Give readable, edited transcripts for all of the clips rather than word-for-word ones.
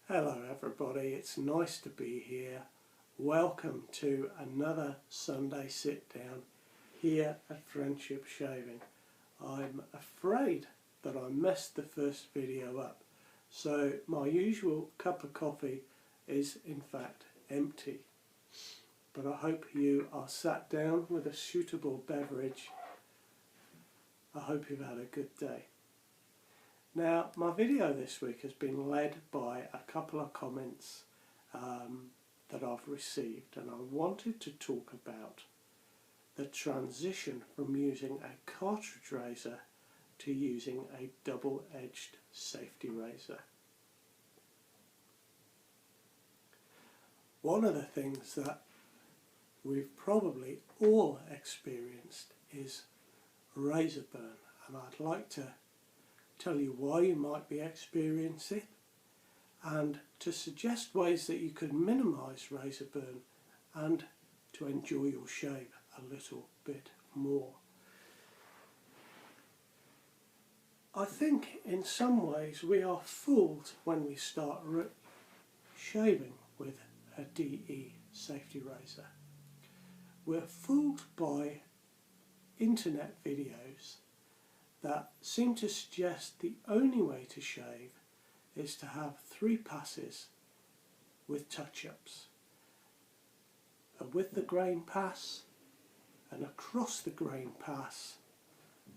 Hello everybody, it's nice to be here. Welcome to another Sunday sit down here at Friendship Shaving. I'm afraid that I messed the first video up, so my usual cup of coffee is in fact empty. But I hope you are sat down with a suitable beverage. I hope you've had a good day. Now, my video this week has been led by a couple of comments that I've received, and I wanted to talk about the transition from using a cartridge razor to using a double-edged safety razor. One of the things that we've probably all experienced is razor burn, and I'd like to tell you why you might be experiencing it and to suggest ways that you could minimise razor burn and to enjoy your shave a little bit more. I think in some ways we are fooled when we start shaving with a DE safety razor. We're fooled by internet videos that seem to suggest the only way to shave is to have 3 passes with touch-ups. A with the grain pass, an across the grain pass,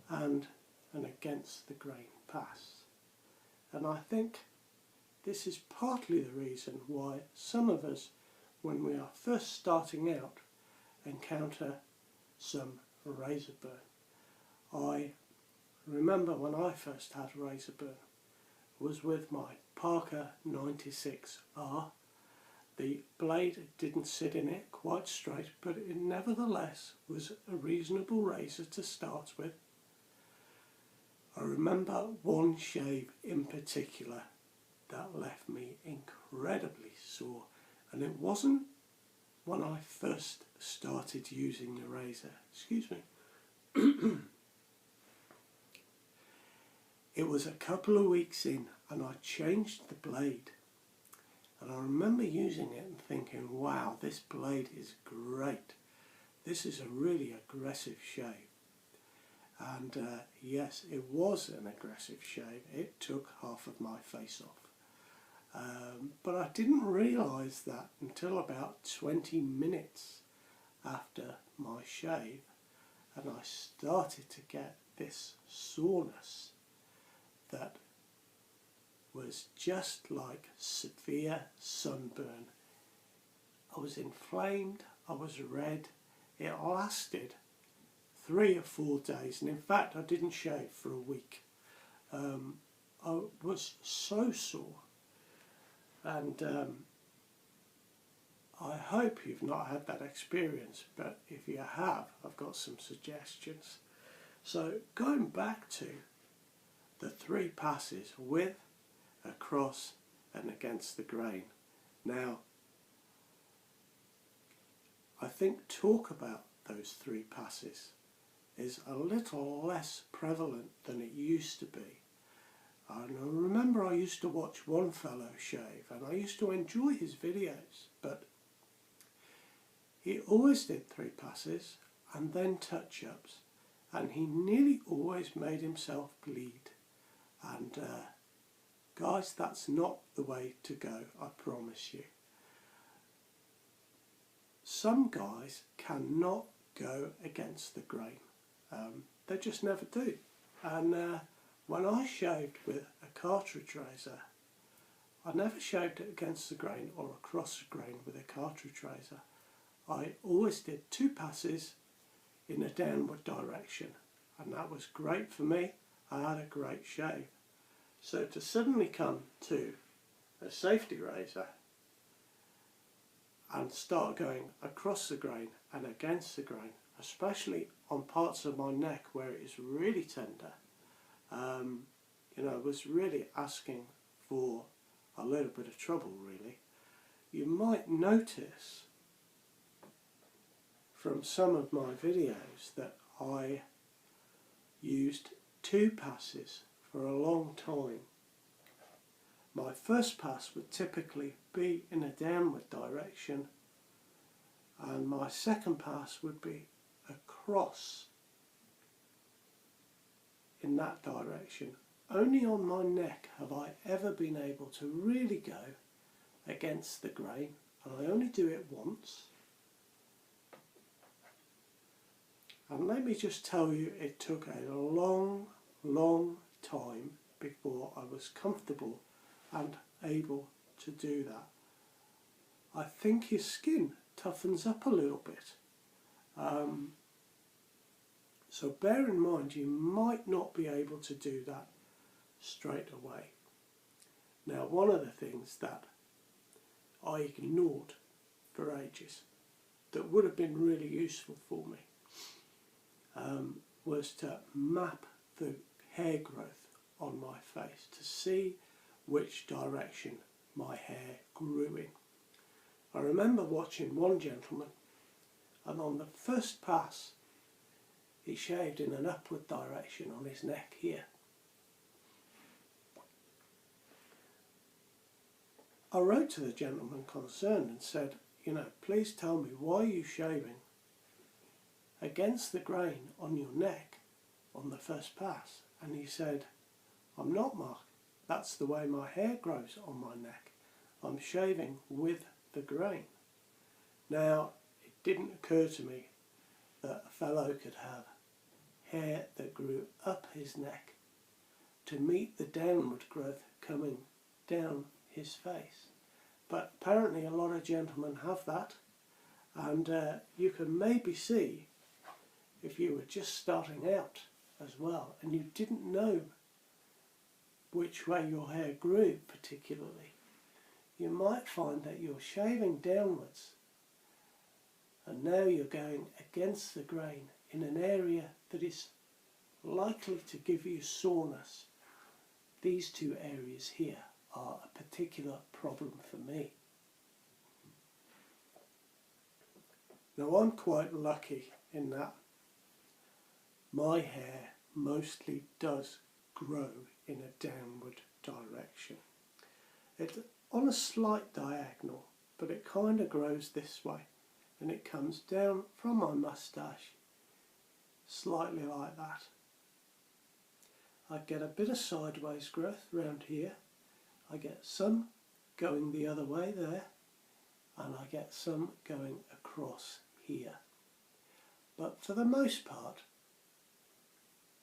and an against the grain pass. And I think this is partly the reason why some of us, when we are first starting out, encounter some razor burn. I remember when I first had razor burn was with my Parker 96R. The blade didn't sit in it quite straight, but it nevertheless was a reasonable razor to start with. I remember one shave in particular that left me incredibly sore, and it wasn't when I first started using the razor. Excuse me. It was a couple of weeks in and I changed the blade, and I remember using it and thinking, wow, this blade is great. This is a really aggressive shave. And yes, it was an aggressive shave. It took half of my face off. But I didn't realise that until about 20 minutes after my shave, and I started to get this soreness that was just like severe sunburn. I was inflamed, I was red. It lasted 3 or 4 days, and in fact I didn't shave for a week. I was so sore, and I hope you've not had that experience, but if you have, I've got some suggestions. So going back to the 3 passes with, across and against the grain. Now, I think talk about those 3 passes is a little less prevalent than it used to be. And I remember I used to watch one fellow shave and I used to enjoy his videos, but he always did 3 passes and then touch-ups, and he nearly always made himself bleed. And guys, that's not the way to go, I promise you. Some guys cannot go against the grain. They just never do. And when I shaved with a cartridge razor, I never shaved it against the grain or across the grain with a cartridge razor. I always did 2 passes in a downward direction, and that was great for me. I had a great shave. So to suddenly come to a safety razor and start going across the grain and against the grain, especially on parts of my neck where it is really tender, was really asking for a little bit of trouble, really. You might notice from some of my videos that I used 2 passes for a long time. my first pass would typically be in a downward direction, and my second pass would be across in that direction. Only on my neck have I ever been able to really go against the grain, and I only do it once. And let me just tell you, it took a long time before I was comfortable and able to do that. I think your skin toughens up a little bit. So bear in mind, you might not be able to do that straight away. Now, one of the things that I ignored for ages that would have been really useful for me was to map the hair growth on my face to see which direction my hair grew in. I remember watching one gentleman, and on the first pass he shaved in an upward direction on his neck here. I wrote to the gentleman concerned and said, you know, please tell me, why are you shaving against the grain on your neck on the first pass? And he said, I'm not, Mark. That's the way my hair grows on my neck. I'm shaving with the grain. Now, it didn't occur to me that a fellow could have hair that grew up his neck to meet the downward growth coming down his face. But apparently a lot of gentlemen have that, and you can maybe see, if you were just starting out as well and you didn't know which way your hair grew particularly, you might find that you're shaving downwards and now you're going against the grain in an area that is likely to give you soreness. These two areas here are a particular problem for me. Now, I'm quite lucky in that my hair mostly does grow in a downward direction. It's on a slight diagonal, but it kind of grows this way, and it comes down from my moustache slightly like that. I get a bit of sideways growth around here. I get some going the other way there, and I get some going across here. But for the most part,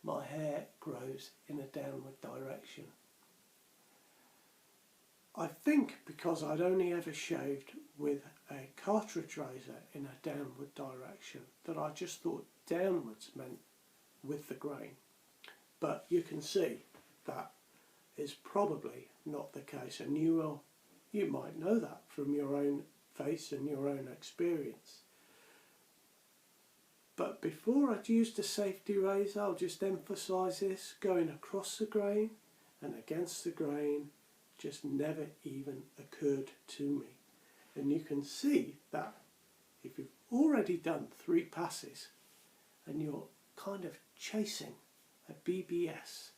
my hair grows in a downward direction. I think because I'd only ever shaved with a cartridge razor in a downward direction, that I just thought downwards meant with the grain. But you can see that is probably not the case, and you might know that from your own face and your own experience. But before I'd used a safety razor, I'll just emphasise this, going across the grain and against the grain just never even occurred to me. And you can see that if you've already done 3 passes and you're kind of chasing a BBS,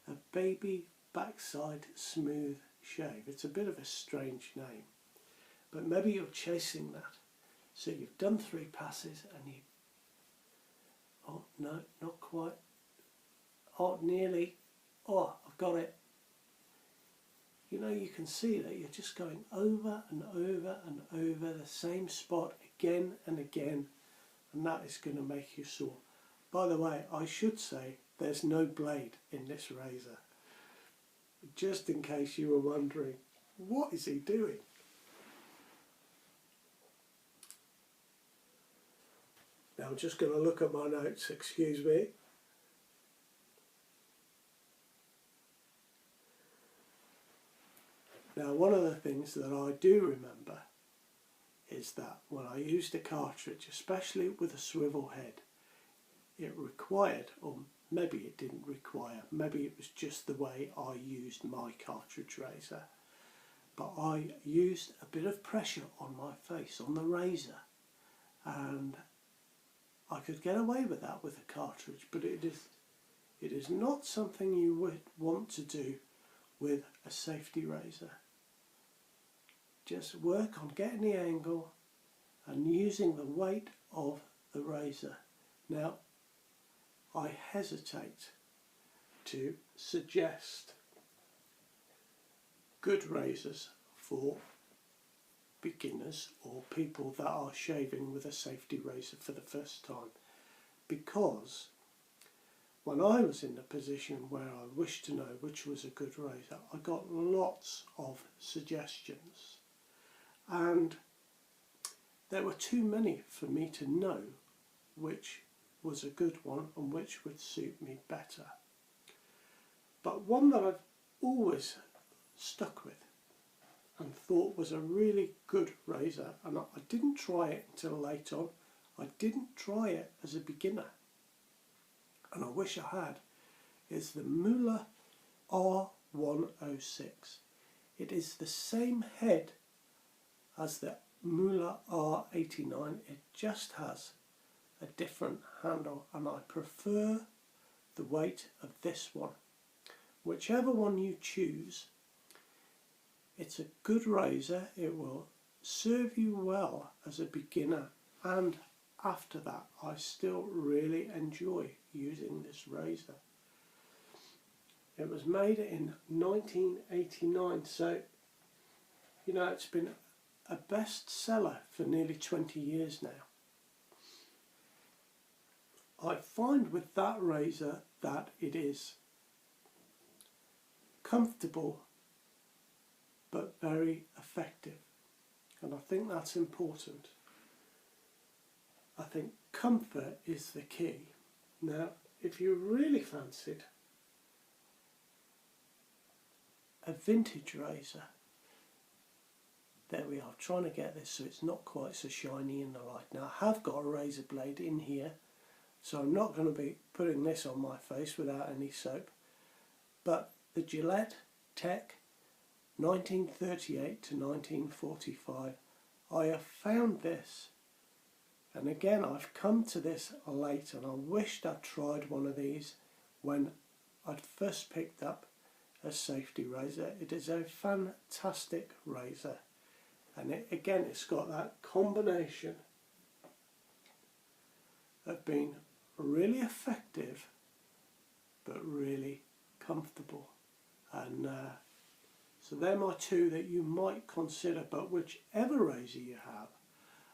a baby backside smooth shave. It's a bit of a strange name, but maybe you're chasing that. So you've done 3 passes and you, oh no, not quite, oh nearly, oh I've got it. You know, you can see that you're just going over and over and over the same spot again and again, and that is going to make you sore. By the way, I should say there's no blade in this razor, just in case you were wondering, what is he doing? Now I'm just going to look at my notes, excuse me. Now, one of the things that I do remember is that when I used a cartridge, especially with a swivel head, it required, or maybe it didn't require, maybe it was just the way I used my cartridge razor, but I used a bit of pressure on my face, on the razor, and I could get away with that with a cartridge, but it is not something you would want to do with a safety razor. Just work on getting the angle and using the weight of the razor. Now, I hesitate to suggest good razors for beginners or people that are shaving with a safety razor for the first time, because when I was in the position where I wished to know which was a good razor, I got lots of suggestions, and there were too many for me to know which was a good one and which would suit me better. But one that I've always stuck with and thought was a really good razor, and I didn't try it until late on. I didn't try it as a beginner, and I wish I had, is the Müller R106. It is the same head as the Müller R89, it just has a different handle, and I prefer the weight of this one. Whichever one you choose, it's a good razor. It will serve you well as a beginner, and after that I still really enjoy using this razor. It was made in 1989, so you know it's been a bestseller for nearly 20 years now. I find with that razor that it is comfortable but very effective, and I think that's important. I think comfort is the key. Now, if you really fancied a vintage razor, there we are, trying to get this so it's not quite so shiny in the light. Now, I have got a razor blade in here, so I'm not going to be putting this on my face without any soap, but the Gillette Tech 1938 to 1945, I have found this, and again I've come to this late, and I wished I'd tried one of these when I'd first picked up a safety razor. It is a fantastic razor, and it's got that combination of being really effective but really comfortable, and so they're my two that you might consider. But whichever razor you have,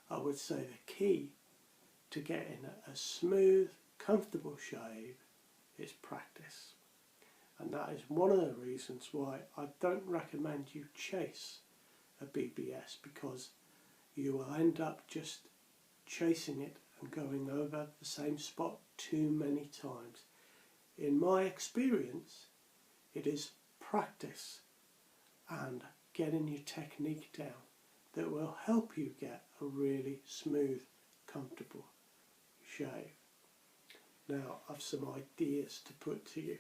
I would say the key to getting a smooth, comfortable shave is practice, and that is one of the reasons why I don't recommend you chase a BBS, because you will end up just chasing it and going over the same spot too many times. In my experience, it is practice and getting your technique down that will help you get a really smooth, comfortable shave. Now, I've some ideas to put to you.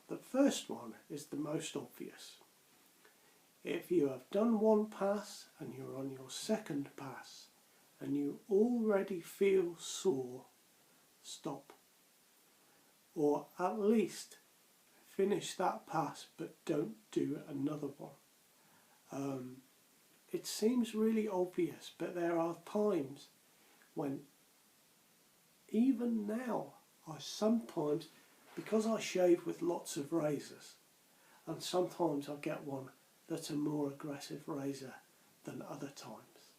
The first one is the most obvious. If you have done one pass and you're on your second pass and you already feel sore, stop. Or at least finish that pass, but don't do another one. It seems really obvious, but there are times when, even now, I sometimes, because I shave with lots of razors, and sometimes I get one that's a more aggressive razor than other times.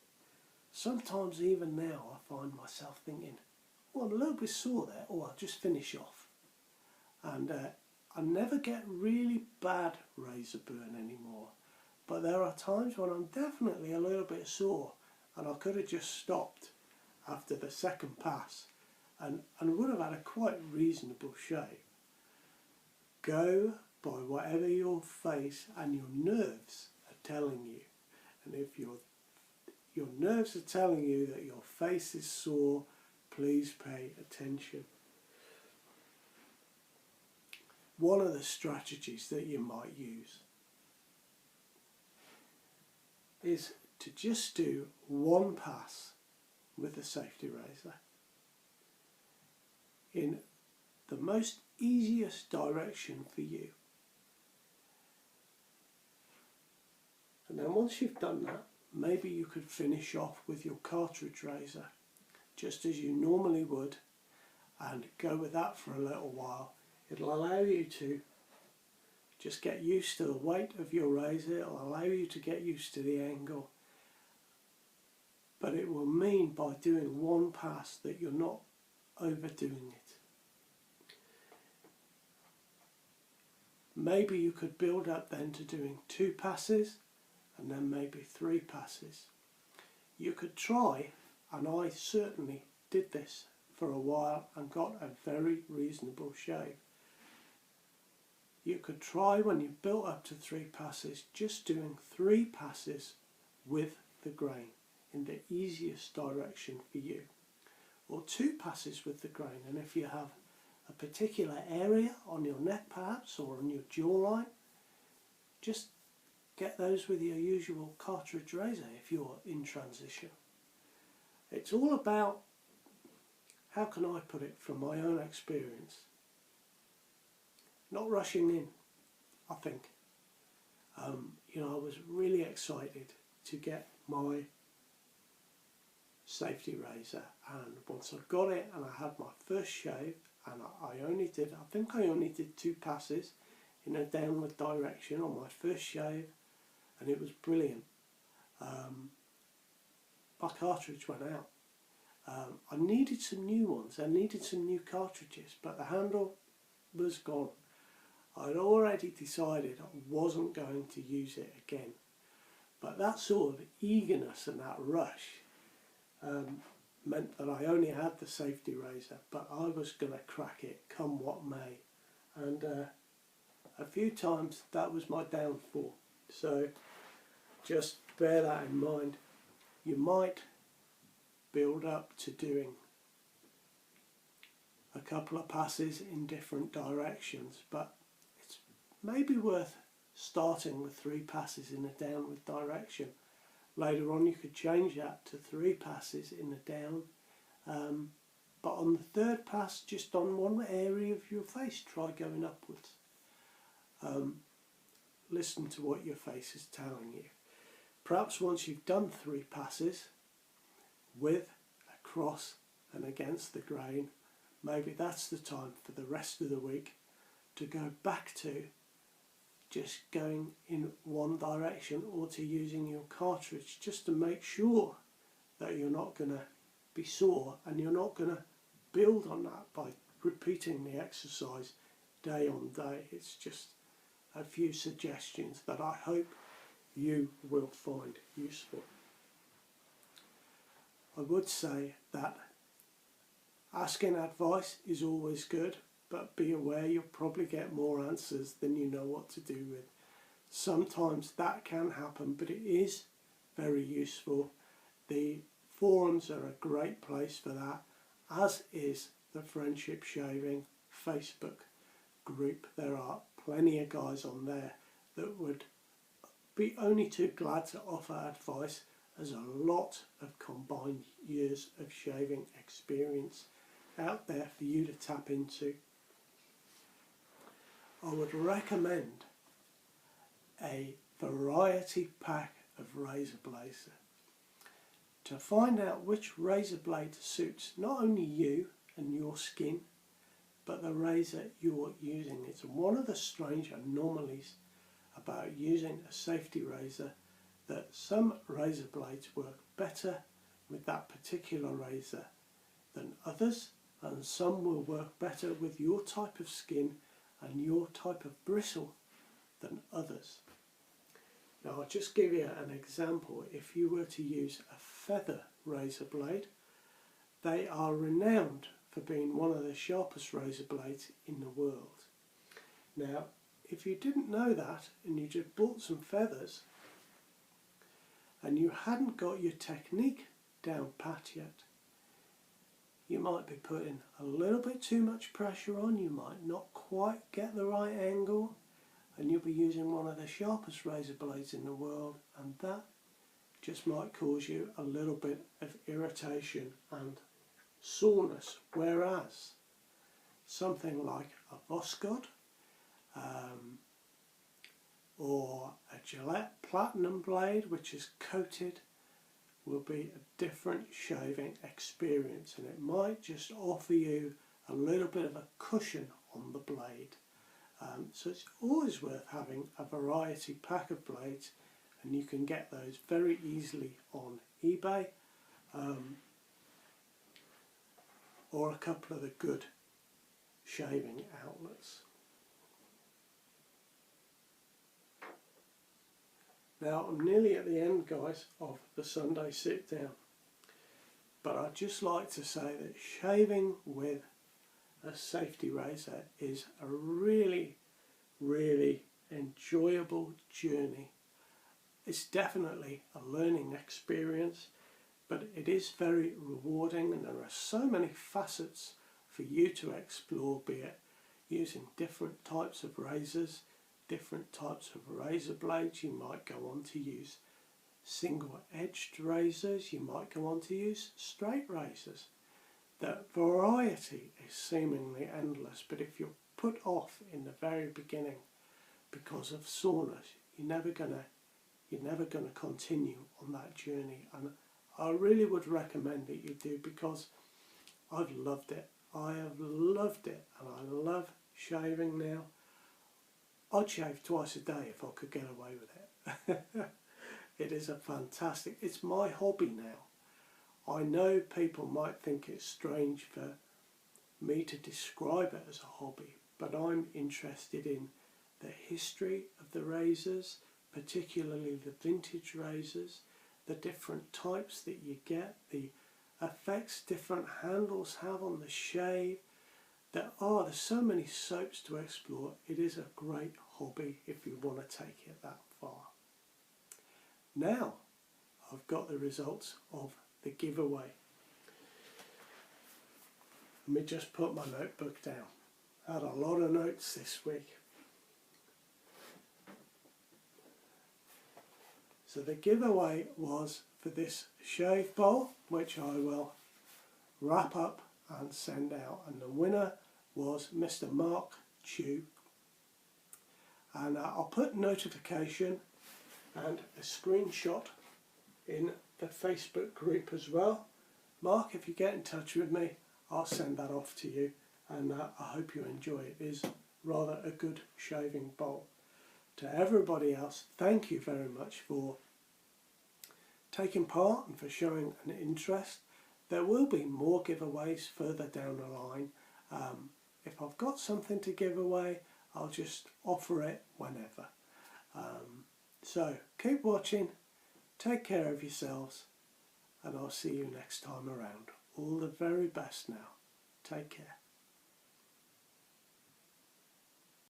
Sometimes even now I find myself thinking, oh, I'm a little bit sore there, or I'll just finish off. And I never get really bad razor burn anymore, but there are times when I'm definitely a little bit sore, and I could have just stopped after the second pass and would have had a quite reasonable shave. Go by whatever your face and your nerves are telling you, and if your nerves are telling you that your face is sore, please pay attention. One of the strategies that you might use is to just do one pass with the safety razor in the most easiest direction for you. And then once you've done that, maybe you could finish off with your cartridge razor just as you normally would, and go with that for a little while. It'll allow you to just get used to the weight of your razor, it'll allow you to get used to the angle, but it will mean by doing one pass that you're not overdoing it. Maybe you could build up then to doing 2 passes and then maybe 3 passes. You could try, and I certainly did this for a while and got a very reasonable shave. You could try, when you built up to 3 passes, just doing 3 passes with the grain in the easiest direction for you, or 2 passes with the grain, and if you have a particular area on your neck perhaps or on your jawline, just get those with your usual cartridge razor if you're in transition. It's all about, how can I put it from my own experience, not rushing in, I think. I was really excited to get my safety razor, and once I got it and I had my first shave, and I think I only did 2 passes in a downward direction on my first shave, and it was brilliant. My cartridge went out. I needed some new ones, I needed some new cartridges, but the handle was gone. I'd already decided I wasn't going to use it again, but that sort of eagerness and that rush meant that I only had the safety razor, but I was going to crack it come what may, and a few times that was my downfall. So just bear that in mind. You might build up to doing a couple of passes in different directions, but it's maybe worth starting with 3 passes in a downward direction. Later on you could change that to 3 passes in a down, but on the 3rd pass, just on one area of your face, try going upwards. Listen to what your face is telling you. Perhaps once you've done 3 passes with, across and against the grain, maybe that's the time for the rest of the week to go back to just going in one direction, or to using your cartridge, just to make sure that you're not going to be sore, and you're not going to build on that by repeating the exercise day on day. It's just a few suggestions that I hope you will find useful. I would say that asking advice is always good, but be aware you'll probably get more answers than you know what to do with. Sometimes that can happen, but it is very useful. The forums are a great place for that, as is the Friendship Shaving Facebook group. There are plenty of guys on there that would be only too glad to offer advice. There's a lot of combined years of shaving experience out there for you to tap into. I would recommend a variety pack of razor blades to find out which razor blade suits not only you and your skin, but the razor you're using. It's one of the strange anomalies about using a safety razor, that some razor blades work better with that particular razor than others, and some will work better with your type of skin and your type of bristle than others. Now I'll just give you an example. If you were to use a feather razor blade, they are renowned for being one of the sharpest razor blades in the world. Now if you didn't know that, and you just bought some feathers and you hadn't got your technique down pat yet, you might be putting a little bit too much pressure on, you might not quite get the right angle, and you'll be using one of the sharpest razor blades in the world, and that just might cause you a little bit of irritation and soreness. Whereas something like a Voskhod, or a Gillette Platinum blade which is coated will be a different shaving experience, and it might just offer you a little bit of a cushion on the blade. So it's always worth having a variety pack of blades, and you can get those very easily on eBay, or a couple of the good shaving outlets. Now I'm nearly at the end, guys, of the Sunday sit down, but I'd just like to say that shaving with a safety razor is a really enjoyable journey. It's definitely a learning experience, but it is very rewarding, and there are so many facets for you to explore, be it using different types of razors, different types of razor blades. You might go on to use single-edged razors, you might go on to use straight razors. The variety is seemingly endless, but if you're put off in the very beginning because of soreness, you're never gonna continue on that journey. And I really would recommend that you do, because I've loved it. I have loved it, and I love shaving now. I'd shave twice a day if I could get away with it. It is a fantastic, it's my hobby now. I know people might think it's strange for me to describe it as a hobby, but I'm interested in the history of the razors, particularly the vintage razors, the different types that you get, the effects different handles have on the shave. There's so many soaps to explore. It is a great hobby if you want to take it that far. Now I've got the results of the giveaway. Let me just put my notebook down. I had a lot of notes this week. So the giveaway was for this shave bowl, which I will wrap up and send out, and the winner was Mr. Mark Chew, and I'll put notification and a screenshot in the Facebook group as well. Mark, if you get in touch with me, I'll send that off to you, and I hope you enjoy it. It is rather a good shaving bowl. To everybody else, thank you very much for taking part and for showing an interest. There will be more giveaways further down the line. If I've got something to give away, I'll just offer it whenever. So keep watching, take care of yourselves, and I'll see you next time around. All the very best now. Take care.